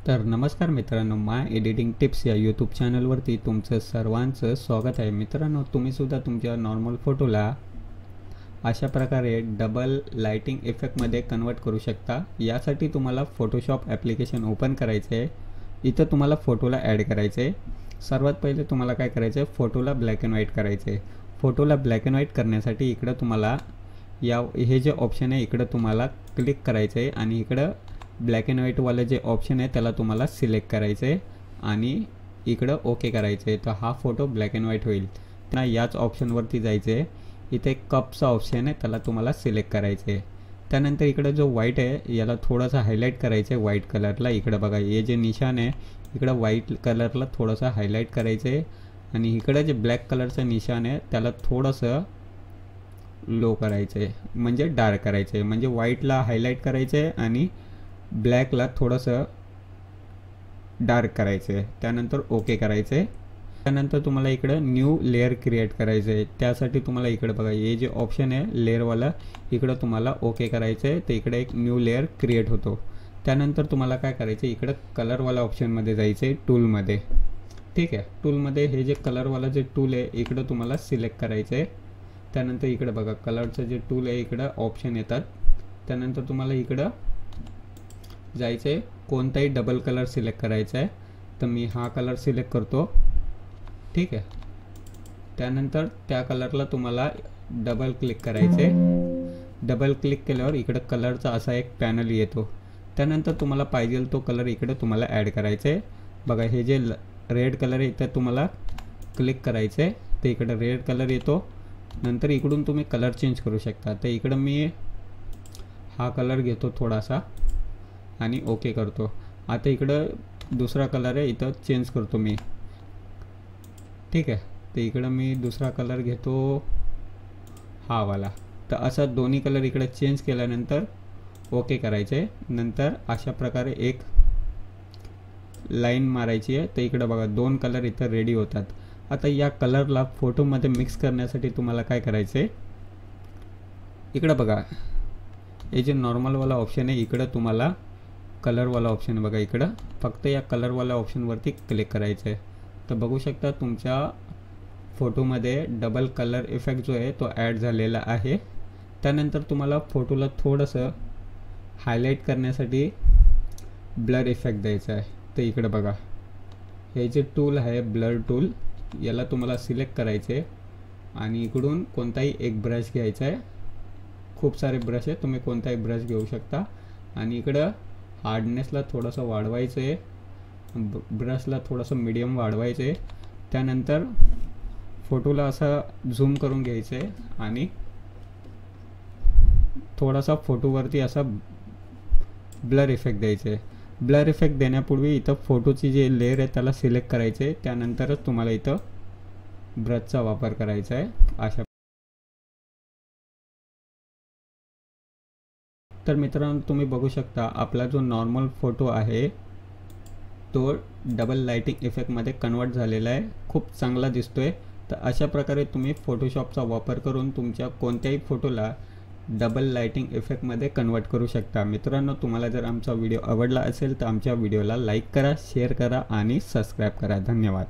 तर नमस्कार मित्रांनो, माय एडिटिंग टिप्स या यूट्यूब चॅनलवरती तुमचं सर्वांचं स्वागत आहे. मित्रांनो, तुम्हीसुद्धा तुमच्या नॉर्मल फोटोला अशा प्रकारे डबल लाइटिंग इफेक्टमध्ये कन्वर्ट करू शकता. यासाठी तुम्हाला फोटोशॉप ॲप्लिकेशन ओपन करायचं आहे. इथं तुम्हाला फोटोला ॲड करायचं आहे. सर्वात पहिले तुम्हाला काय करायचं आहे, फोटोला ब्लॅक अँड व्हाईट करायचं आहे. फोटोला ब्लॅक अँड व्हाईट करण्यासाठी इकडं तुम्हाला हे जे ऑप्शन आहे इकडं तुम्हाला क्लिक करायचं आहे आणि इकडं ब्लॅक अँड व्हाईटवालं जे ऑप्शन आहे त्याला तुम्हाला सिलेक्ट करायचं आहे आणि इकडं ओके करायचं आहे. तर हा फोटो ब्लॅक अँड व्हाईट होईल. त्यांना याच ऑप्शनवरती जायचं आहे. इथे कपचा ऑप्शन आहे त्याला तुम्हाला सिलेक्ट करायचं आहे. त्यानंतर इकडं जो व्हाईट आहे याला थोडंसं हायलाईट करायचं आहे व्हाईट कलरला. इकडं बघा, हे जे निशाण आहे इकडं व्हाईट कलरला थोडंसं हायलाईट करायचं आहे आणि इकडं जे ब्लॅक कलरचं निशाण आहे त्याला थोडंसं लो करायचं आहे, म्हणजे डार्क करायचं आहे. म्हणजे व्हाईटला हायलाईट करायचं आहे आणि ब्लॅकला थोडंसं डार्क करायचं आहे. त्यानंतर ओके करायचं आहे. त्यानंतर तुम्हाला इकडं न्यू लेअर क्रिएट करायचं आहे. त्यासाठी तुम्हाला इकडं बघा, हे जे ऑप्शन आहे लेअरवाला इकडं तुम्हाला ओके करायचं आहे. तर इकडे एक न्यू लेअर क्रिएट होतो. त्यानंतर तुम्हाला काय करायचं, इकडं कलरवाला ऑप्शनमध्ये जायचं आहे, टूलमध्ये. ठीक आहे, टूलमध्ये हे जे कलरवाला जे टूल आहे इकडं तुम्हाला सिलेक्ट करायचं आहे. त्यानंतर इकडं बघा, कलरचं जे टूल आहे इकडं ऑप्शन येतात. त्यानंतर तुम्हाला इकडं जायचं आहे, कोणताही डबल कलर सिलेक्ट करायचा आहे. तर मी हा कलर सिलेक्ट करतो. ठीक आहे, त्यानंतर त्या कलरला तुम्हाला डबल क्लिक करायचं आहे. डबल क्लिक केल्यावर इकडं कलरचा असा एक पॅनल येतो. त्यानंतर तुम्हाला पाहिजे तो कलर इकडं तुम्हाला ॲड करायचा आहे. बघा, हे जे रेड कलर आहे इथं तुम्हाला क्लिक करायचं आहे. तर इकडं रेड कलर येतो. नंतर इकडून तुम्ही कलर चेंज करू शकता. तर इकडं मी हा कलर घेतो थोडासा आणि ओके करतो. आता इकडं दुसरा कलर आहे इथं चेंज करतो मी. ठीक आहे, तर इकडं मी दुसरा कलर घेतो हा वाला. तर असा दोन्ही कलर इकडे चेंज केल्यानंतर ओके करायचं आहे. नंतर अशा प्रकारे एक लाईन मारायची आहे. तर इकडं बघा, दोन कलर इथं रेडी होतात. आता या कलरला फोटोमध्ये मिक्स करण्यासाठी तुम्हाला काय करायचं आहे, इकडं बघा, हे जे नॉर्मलवाला ऑप्शन आहे इकडं तुम्हाला कलरवाला ऑप्शन बघा, इकडं फक्त या कलरवाला ऑप्शनवरती क्लिक करायचं आहे. तर बघू शकता तुमच्या फोटोमध्ये डबल कलर इफेक्ट जो आहे तो ॲड झालेला आहे. त्यानंतर तुम्हाला फोटोला थोडंसं हायलाईट करण्यासाठी ब्लर इफेक्ट द्यायचा आहे. तर इकडं बघा, हे जे टूल आहे ब्लर टूल याला तुम्हाला सिलेक्ट करायचं आहे आणि इकडून कोणताही एक ब्रश घ्यायचा आहे. खूप सारे ब्रश आहे, तुम्ही कोणताही ब्रश घेऊ शकता. आणि इकडं हार्डनेसला थोडंसं वाढवायचं आहे, ब्रशला थोडंसं मीडियम वाढवायचं आहे. त्यानंतर फोटोला असं झूम करून घ्यायचं आहे आणि थोडासा फोटोवरती असा ब्लर इफेक्ट द्यायचं आहे. ब्लर इफेक्ट देण्यापूर्वी इथं फोटोची जे लेअर आहे त्याला सिलेक्ट करायचं आहे. त्यानंतरच तुम्हाला इथं ब्रशचा वापर करायचा आहे. अशा तर मित्रांनो, तुम्ही बघू शकता आपला जो नॉर्मल फोटो आहे तो डबल लाइटिंग इफेक्टमध्ये कन्वर्ट झालेला आहे. खूप चांगला दिसतोय. तर अशा प्रकारे तुम्ही फोटोशॉपचा वापर करून तुमच्या कोणत्याही फोटोला डबल लाइटिंग इफेक्टमध्ये कन्वर्ट करू शकता. मित्रांनो, तुम्हाला जर आमचा व्हिडिओ आवडला असेल तर आमच्या व्हिडिओला लाईक करा, शेअर करा आणि सबस्क्राईब करा. धन्यवाद.